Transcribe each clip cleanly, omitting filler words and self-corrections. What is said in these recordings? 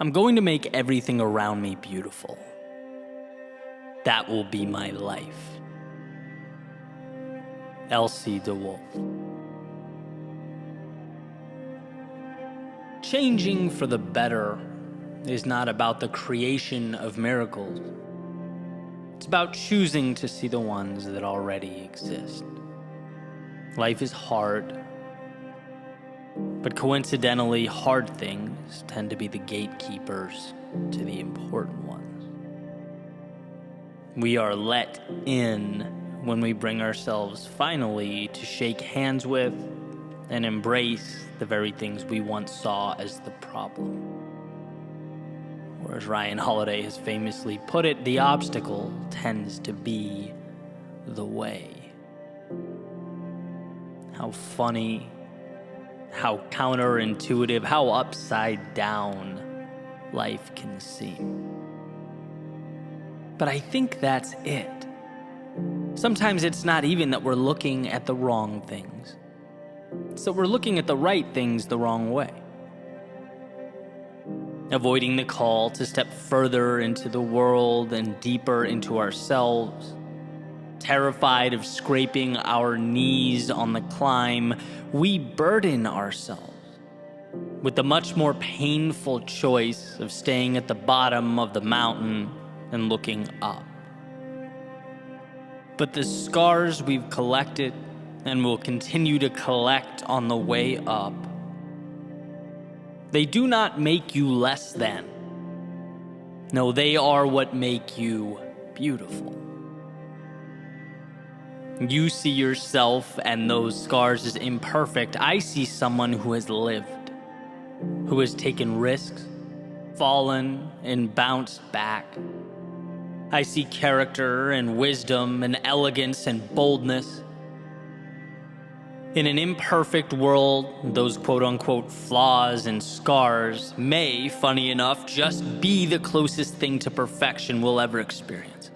I'm going to make everything around me beautiful. That will be my life. Elsie de Wolfe. Changing for the better is not about the creation of miracles. It's about choosing to see the ones that already exist. Life is hard, but coincidentally, hard things tend to be the gatekeepers to the important ones. We are let in when we bring ourselves finally to shake hands with and embrace the very things we once saw as the problem. Or as Ryan Holiday has famously put it, the obstacle tends to be the way. How funny, how counterintuitive, how upside down life can seem. But I think that's it. Sometimes it's not even that we're looking at the wrong things. It's that we're looking at the right things the wrong way. Avoiding the call to step further into the world and deeper into ourselves. Terrified of scraping our knees on the climb, we burden ourselves with the much more painful choice of staying at the bottom of the mountain and looking up. But the scars we've collected and will continue to collect on the way up, they do not make you less than. No, they are what make you beautiful. You see yourself and those scars as imperfect. I see someone who has lived, who has taken risks, fallen, and bounced back. I see character and wisdom and elegance and boldness. In an imperfect world, those quote-unquote flaws and scars may, funny enough, just be the closest thing to perfection we'll ever experience.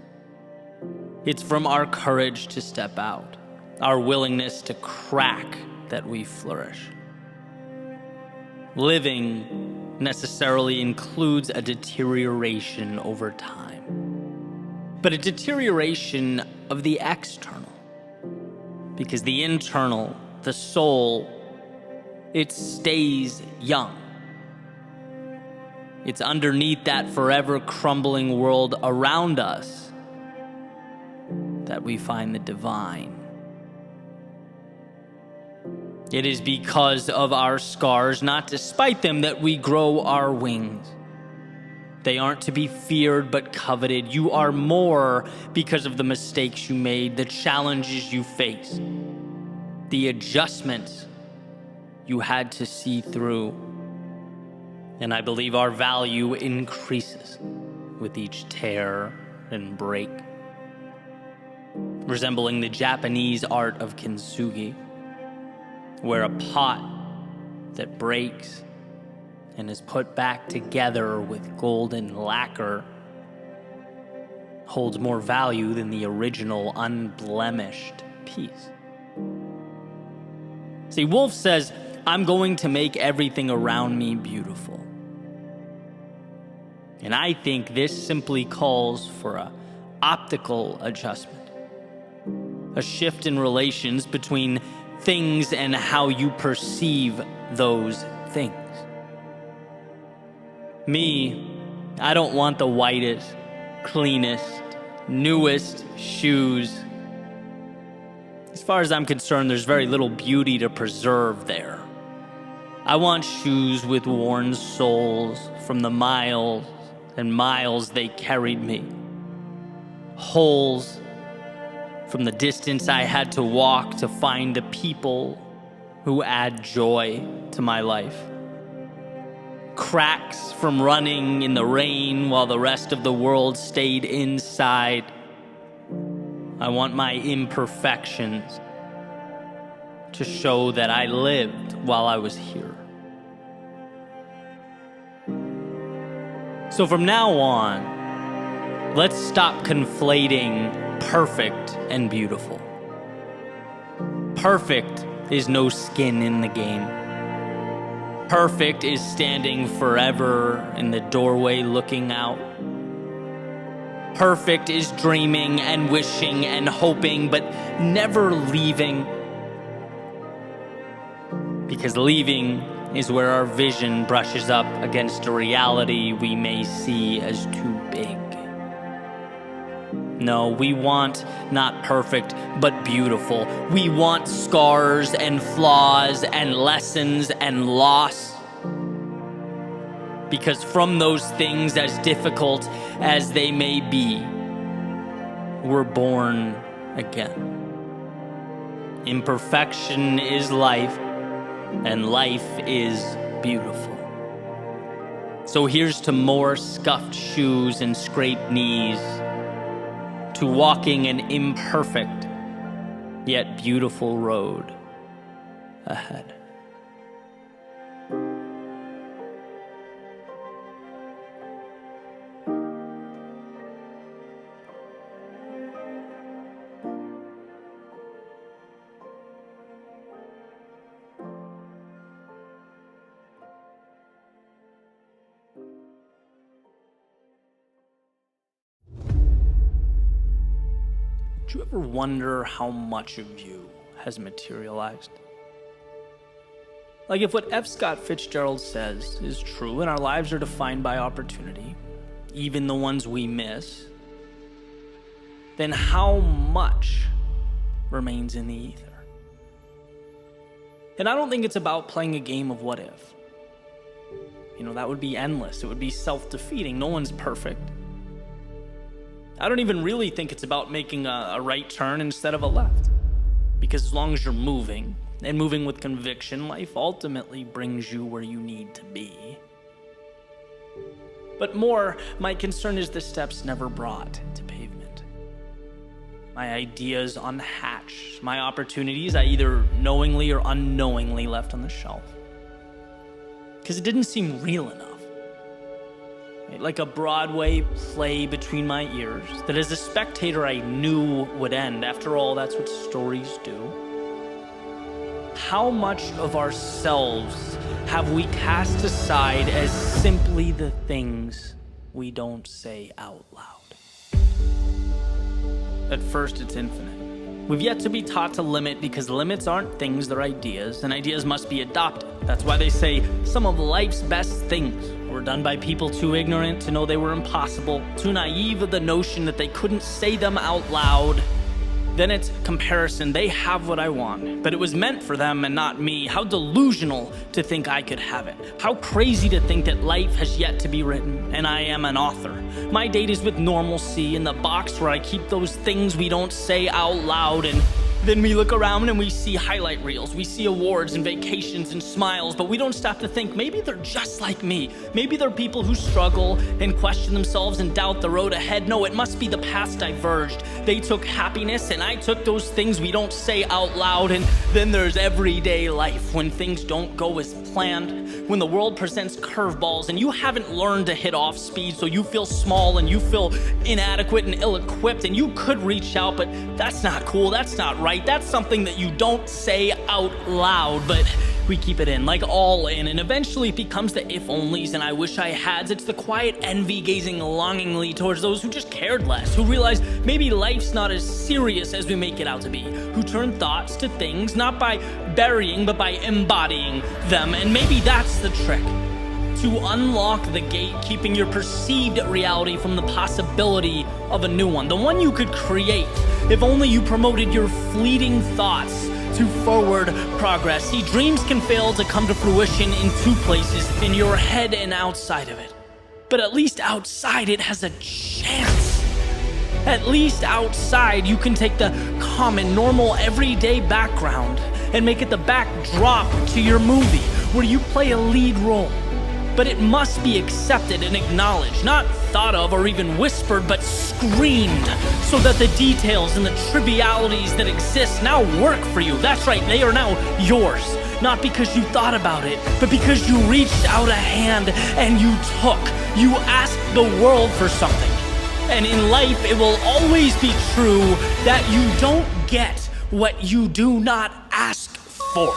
It's from our courage to step out, our willingness to crack, that we flourish. Living necessarily includes a deterioration over time, but a deterioration of the external, because the internal, the soul, it stays young. It's underneath that forever crumbling world around us that we find the divine. It is because of our scars, not despite them, that we grow our wings. They aren't to be feared but coveted. You are more because of the mistakes you made, the challenges you faced, the adjustments you had to see through. And I believe our value increases with each tear and break. Resembling the Japanese art of kintsugi, where a pot that breaks and is put back together with golden lacquer holds more value than the original unblemished piece. See, Wolfe says, I'm going to make everything around me beautiful. And I think this simply calls for an optical adjustment. A shift in relations between things and how you perceive those things. Me, I don't want the whitest, cleanest, newest shoes. As far as I'm concerned, there's very little beauty to preserve there. I want shoes with worn soles from the miles and miles they carried me. Holes from the distance I had to walk to find the people who add joy to my life. Cracks from running in the rain while the rest of the world stayed inside. I want my imperfections to show that I lived while I was here. So from now on, let's stop conflating perfect and beautiful. Perfect is no skin in the game. Perfect is standing forever in the doorway looking out. Perfect is dreaming and wishing and hoping, but never leaving. Because leaving is where our vision brushes up against a reality we may see as too big. No, we want not perfect, but beautiful. We want scars and flaws and lessons and loss. Because from those things, as difficult as they may be, we're born again. Imperfection is life, and life is beautiful. So here's to more scuffed shoes and scraped knees, to walking an imperfect yet beautiful road ahead. Do you ever wonder how much of you has materialized? Like if what F. Scott Fitzgerald says is true and our lives are defined by opportunity, even the ones we miss, then how much remains in the ether? And I don't think it's about playing a game of what if. That would be endless. It would be self-defeating. No one's perfect. I don't even really think it's about making a right turn instead of a left. Because as long as you're moving, and moving with conviction, life ultimately brings you where you need to be. But more, my concern is the steps never brought to pavement. My ideas unhatched, my opportunities I either knowingly or unknowingly left on the shelf. Because it didn't seem real enough. Like a Broadway play between my ears that as a spectator I knew would end. After all, that's what stories do. How much of ourselves have we cast aside as simply the things we don't say out loud? At first, it's infinite. We've yet to be taught to limit because limits aren't things, they're ideas, and ideas must be adopted. That's why they say some of life's best things were done by people too ignorant to know they were impossible, too naive of the notion that they couldn't say them out loud. Then it's comparison. They have what I want, but it was meant for them and not me. How delusional to think I could have it. How crazy to think that life has yet to be written, and I am an author. My date is with normalcy in the box where I keep those things we don't say out loud, and then we look around and we see highlight reels, we see awards and vacations and smiles, but we don't stop to think maybe they're just like me. Maybe they're people who struggle and question themselves and doubt the road ahead. No, it must be the paths diverged. They took happiness and I took those things we don't say out loud. And then there's everyday life when things don't go as planned, when the world presents curveballs and you haven't learned to hit off speed, so you feel small and you feel inadequate and ill-equipped and you could reach out, but that's not cool, that's not right. That's something that you don't say out loud, but we keep it in, like all in, and eventually it becomes the if-onlys and I wish I hads. It's the quiet envy gazing longingly towards those who just cared less, who realize maybe life's not as serious as we make it out to be, who turn thoughts to things not by burying but by embodying them, and maybe that's the trick. To unlock the gate, keeping your perceived reality from the possibility of a new one, the one you could create if only you promoted your fleeting thoughts to forward progress. See, dreams can fail to come to fruition in two places, in your head and outside of it. But at least outside it has a chance. At least outside you can take the common, normal, everyday background and make it the backdrop to your movie, where you play a lead role. But it must be accepted and acknowledged, not thought of or even whispered, but screamed, so that the details and the trivialities that exist now work for you. That's right, they are now yours. Not because you thought about it, but because you reached out a hand and you took. You asked the world for something. And in life, it will always be true that you don't get what you do not ask for.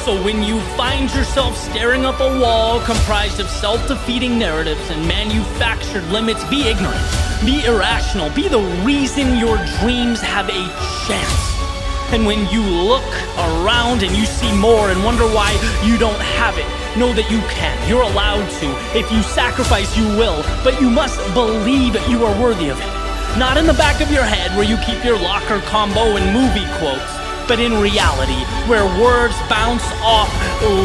So So when you find yourself staring up a wall comprised of self-defeating narratives and manufactured limits, be ignorant, be irrational, be the reason your dreams have a chance. And when you look around and you see more and wonder why you don't have it, know that you can. You're allowed to. If you sacrifice, you will. But you must believe you are worthy of it. Not in the back of your head where you keep your locker combo and movie quotes, but in reality, where words bounce off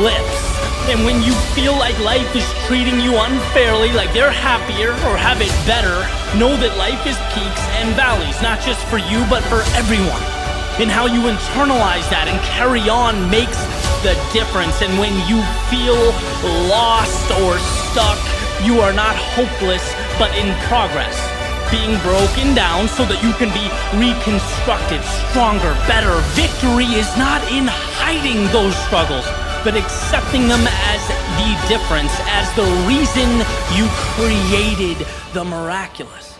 lips. And when you feel like life is treating you unfairly, like they're happier or have it better, know that life is peaks and valleys, not just for you, but for everyone. And how you internalize that and carry on makes the difference. And when you feel lost or stuck, you are not hopeless, but in progress. Being broken down so that you can be reconstructed, stronger, better. Victory is not in hiding those struggles, but accepting them as the difference, as the reason you created the miraculous.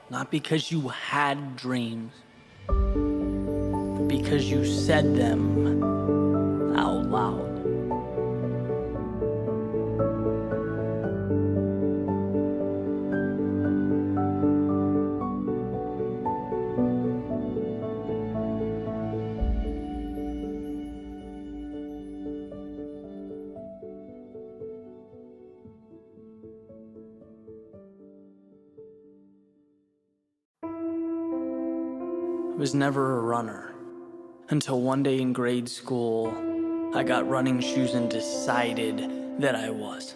Not because you had dreams, but because you said them out loud. I was never a runner until one day in grade school, I got running shoes and decided that I was.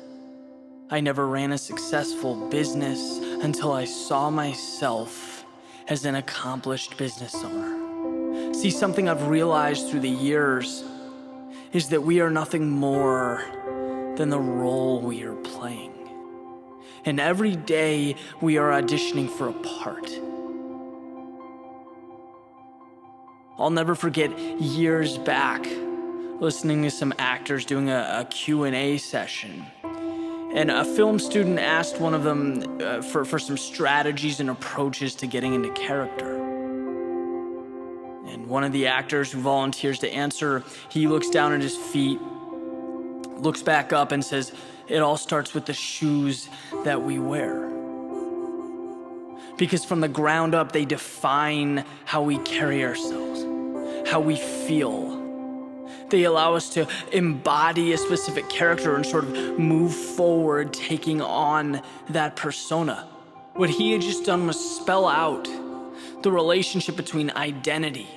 I never ran a successful business until I saw myself as an accomplished business owner. See, something I've realized through the years is that we are nothing more than the role we are playing. And every day we are auditioning for a part. I'll never forget years back listening to some actors doing a Q&A session. And a film student asked one of them for some strategies and approaches to getting into character. And one of the actors who volunteers to answer, he looks down at his feet, looks back up and says, "It all starts with the shoes that we wear." Because from the ground up, they define how we carry ourselves, how we feel. They allow us to embody a specific character and sort of move forward, taking on that persona. What he had just done was spell out the relationship between identity,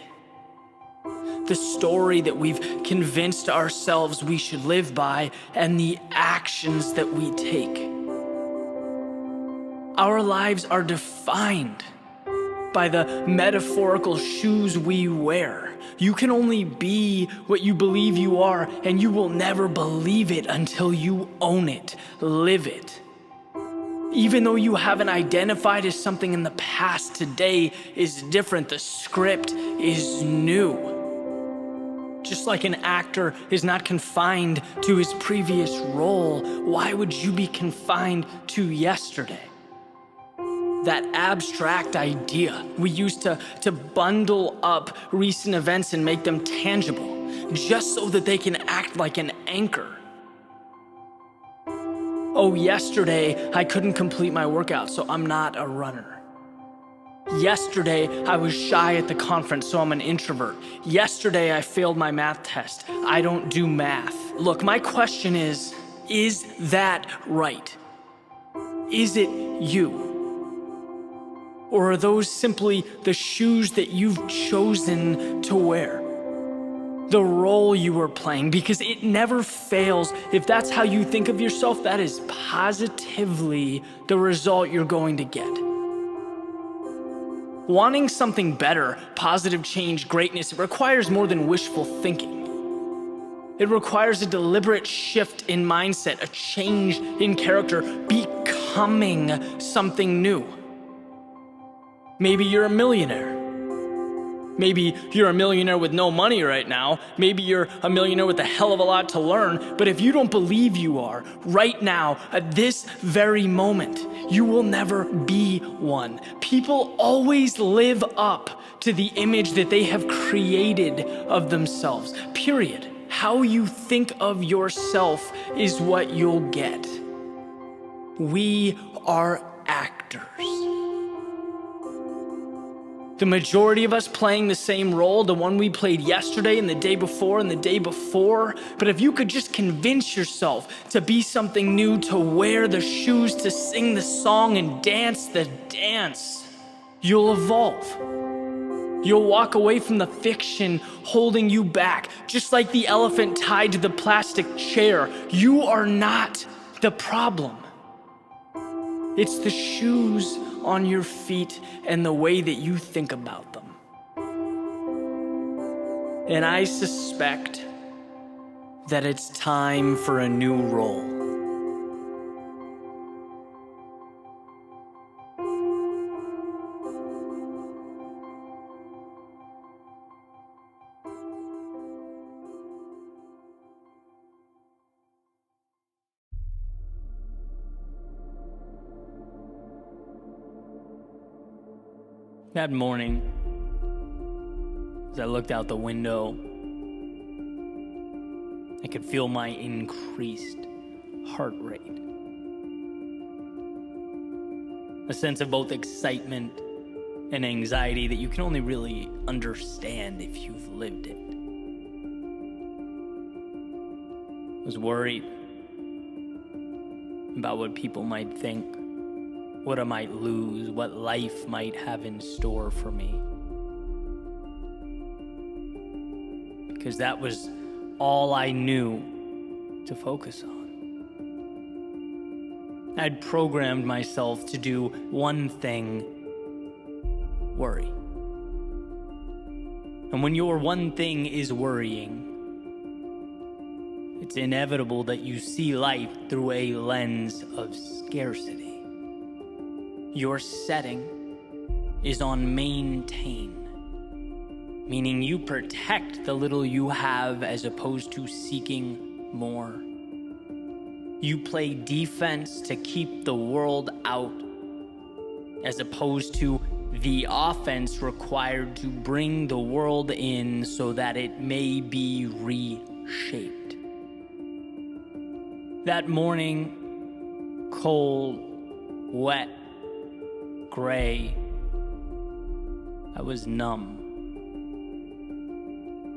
the story that we've convinced ourselves we should live by, and the actions that we take. Our lives are defined by the metaphorical shoes we wear. You can only be what you believe you are, and you will never believe it until you own it, live it. Even though you haven't identified as something in the past, today is different. The script is new. Just like an actor is not confined to his previous role, why would you be confined to yesterday? That abstract idea we use to bundle up recent events and make them tangible, just so that they can act like an anchor. Oh, yesterday I couldn't complete my workout, so I'm not a runner. Yesterday I was shy at the conference, so I'm an introvert. Yesterday I failed my math test. I don't do math. Look, my question is that right? Is it you? Or are those simply the shoes that you've chosen to wear? The role you are playing, because it never fails. If that's how you think of yourself, that is positively the result you're going to get. Wanting something better, positive change, greatness, it requires more than wishful thinking. It requires a deliberate shift in mindset, a change in character, becoming something new. Maybe you're a millionaire. Maybe you're a millionaire with no money right now. Maybe you're a millionaire with a hell of a lot to learn. But if you don't believe you are, right now, at this very moment, you will never be one. People always live up to the image that they have created of themselves. Period. How you think of yourself is what you'll get. We are actors. The majority of us playing the same role, the one we played yesterday and the day before and the day before. But if you could just convince yourself to be something new, to wear the shoes, to sing the song and dance the dance, you'll evolve. You'll walk away from the fiction holding you back, just like the elephant tied to the plastic chair. You are not the problem. It's the shoes on your feet and the way that you think about them. And I suspect that it's time for a new role. That morning, as I looked out the window, I could feel my increased heart rate. A sense of both excitement and anxiety that you can only really understand if you've lived it. I was worried about what people might think, what I might lose, what life might have in store for me. Because that was all I knew to focus on. I'd programmed myself to do one thing: worry. And when your one thing is worrying, it's inevitable that you see life through a lens of scarcity. Your setting is on maintain, meaning you protect the little you have as opposed to seeking more. You play defense to keep the world out as opposed to the offense required to bring the world in so that it may be reshaped. That morning, cold, wet, gray, I was numb.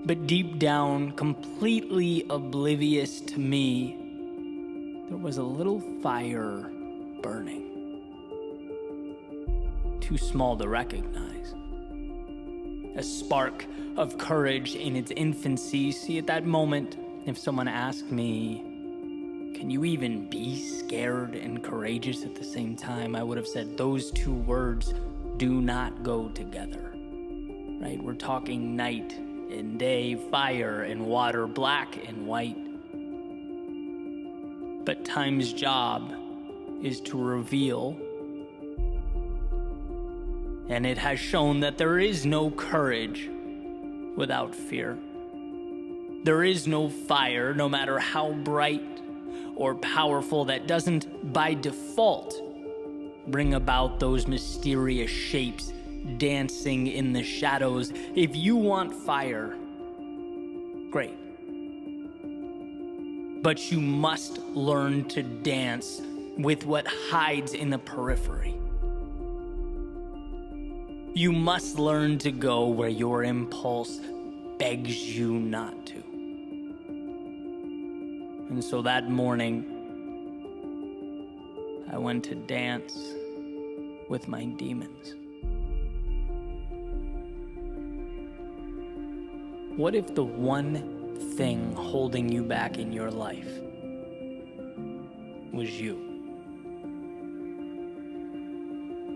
But deep down, completely oblivious to me, there was a little fire burning. Too small to recognize. A spark of courage in its infancy. See, at that moment, if someone asked me, can you even be scared and courageous at the same time? I would have said those two words do not go together, right? We're talking night and day, fire and water, black and white. But time's job is to reveal, and it has shown that there is no courage without fear. There is no fire, no matter how bright or powerful, that doesn't by default bring about those mysterious shapes dancing in the shadows. If you want fire, great. But you must learn to dance with what hides in the periphery. You must learn to go where your impulse begs you not to. And so that morning, I went to dance with my demons. What if the one thing holding you back in your life was you?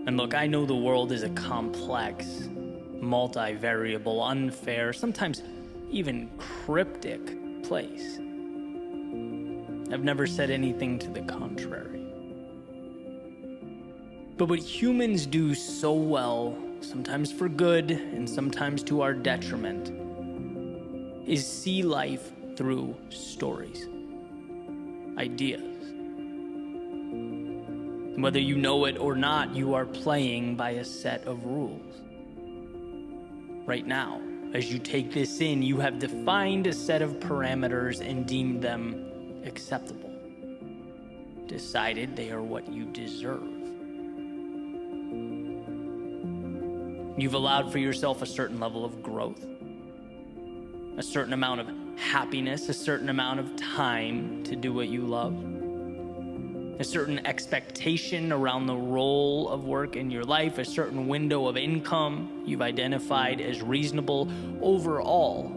And look, I know the world is a complex, multivariable, unfair, sometimes even cryptic place. I've never said anything to the contrary. But what humans do so well sometimes for good and sometimes to our detriment, is see life through stories, ideas. Whether you know it or not, you are playing by a set of rules. Right now, as you take this in, you have defined a set of parameters and deemed them acceptable. Decided they are what you deserve. You've allowed for yourself a certain level of growth, a certain amount of happiness, a certain amount of time to do what you love, a certain expectation around the role of work in your life, a certain window of income you've identified as reasonable. Overall,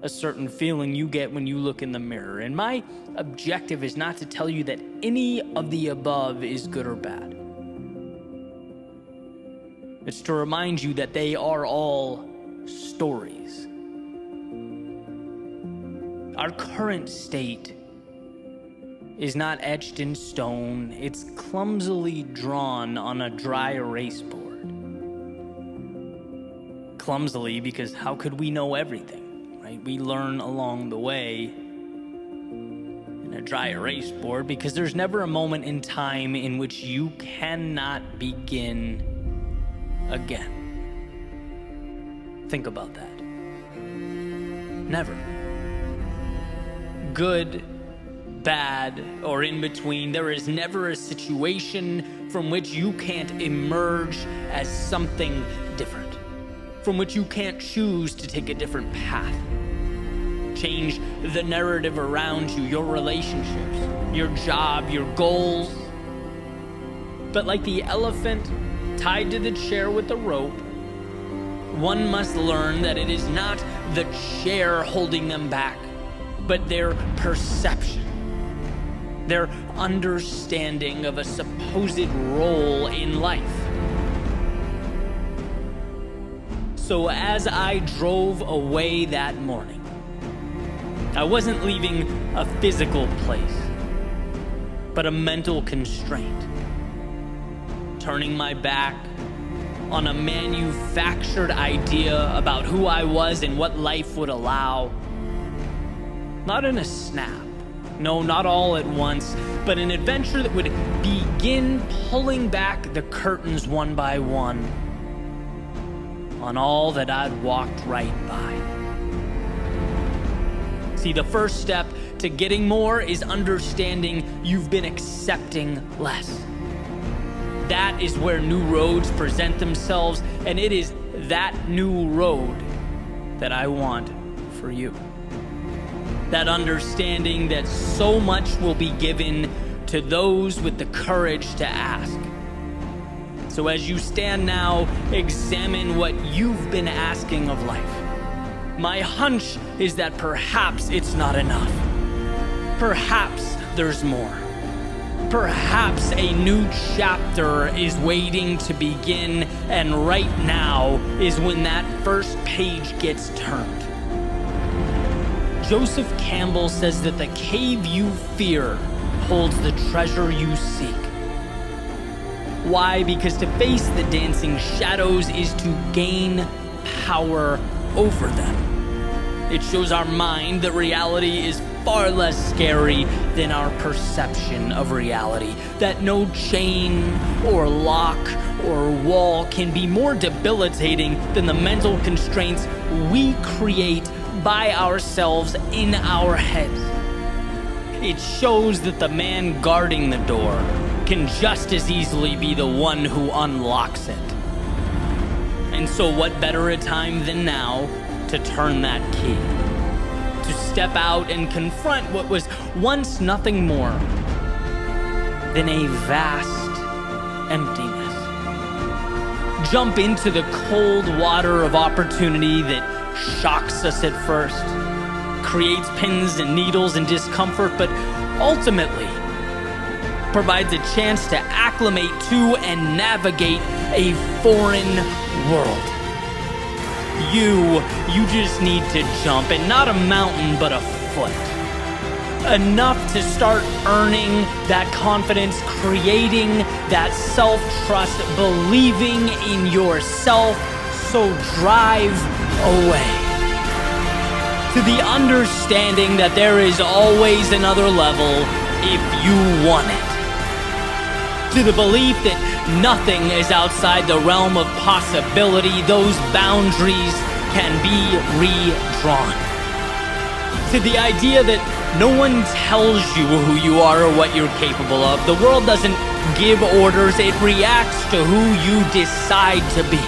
a certain feeling you get when you look in the mirror. And my objective is not to tell you that any of the above is good or bad. It's to remind you that they are all stories. Our current state is not etched in stone. It's clumsily drawn on a dry erase board. Clumsily, because how could we know everything, right? We learn along the way. In a dry erase board, because there's never a moment in time in which you cannot begin again. Think about that. Never. Good, bad, or in between, there is never a situation from which you can't emerge as something different, from which you can't choose to take a different path, change the narrative around you, your relationships, your job, your goals. But like the elephant tied to the chair with a rope, one must learn that it is not the chair holding them back, but their perception, their understanding of a supposed role in life. So as I drove away that morning, I wasn't leaving a physical place, but a mental constraint. Turning my back on a manufactured idea about who I was and what life would allow. Not in a snap, no, not all at once, but an adventure that would begin pulling back the curtains one by one on all that I'd walked right by. See, the first step to getting more is understanding you've been accepting less. That is where new roads present themselves, and it is that new road that I want for you. That understanding that so much will be given to those with the courage to ask. So as you stand now, examine what you've been asking of life. My hunch is that perhaps it's not enough. Perhaps there's more. Perhaps a new chapter is waiting to begin, and right now is when that first page gets turned. Joseph Campbell says that the cave you fear holds the treasure you seek. Why? Because to face the dancing shadows is to gain power over them. It shows our mind that reality is far less scary than our perception of reality. That no chain or lock or wall can be more debilitating than the mental constraints we create by ourselves in our heads. It shows that the man guarding the door can just as easily be the one who unlocks it. And so what better a time than now to turn that key, to step out and confront what was once nothing more than a vast emptiness. Jump into the cold water of opportunity that shocks us at first, creates pins and needles and discomfort, but ultimately provides a chance to acclimate to and navigate a foreign world. You just need to jump, and not a mountain, but a foot. Enough to start earning that confidence, creating that self-trust, believing in yourself. So drive away to the understanding that there is always another level if you want it. To the belief that nothing is outside the realm of possibility. Those boundaries can be redrawn. To the idea that no one tells you who you are or what you're capable of. The world doesn't give orders, it reacts to who you decide to be.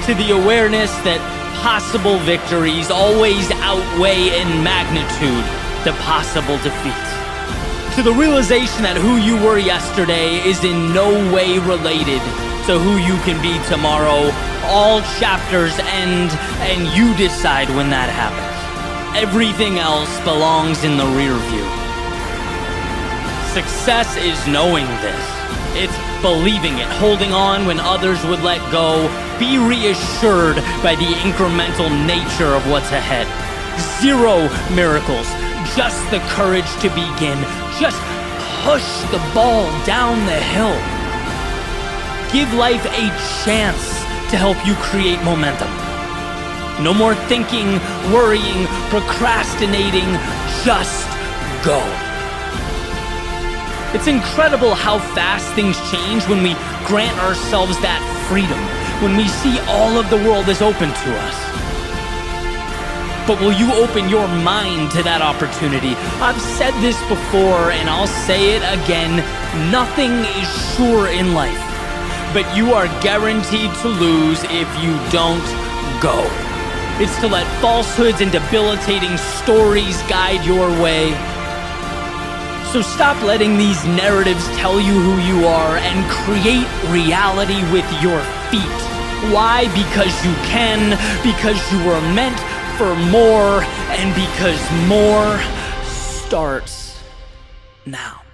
To the awareness that possible victories always outweigh in magnitude the possible defeats. To the realization that who you were yesterday is in no way related to who you can be tomorrow. All chapters end and you decide when that happens. Everything else belongs in the rear view. Success is knowing this. It's believing it, holding on when others would let go. Be reassured by the incremental nature of what's ahead. Zero miracles, just the courage to begin. Just push the ball down the hill. Give life a chance to help you create momentum. No more thinking, worrying, procrastinating, just go. It's incredible how fast things change when we grant ourselves that freedom, when we see all of the world is open to us. But will you open your mind to that opportunity? I've said this before and I'll say it again. Nothing is sure in life, but you are guaranteed to lose if you don't go. It's to let falsehoods and debilitating stories guide your way. So stop letting these narratives tell you who you are and create reality with your feet. Why? Because you can, because you were meant for more, and because more starts now.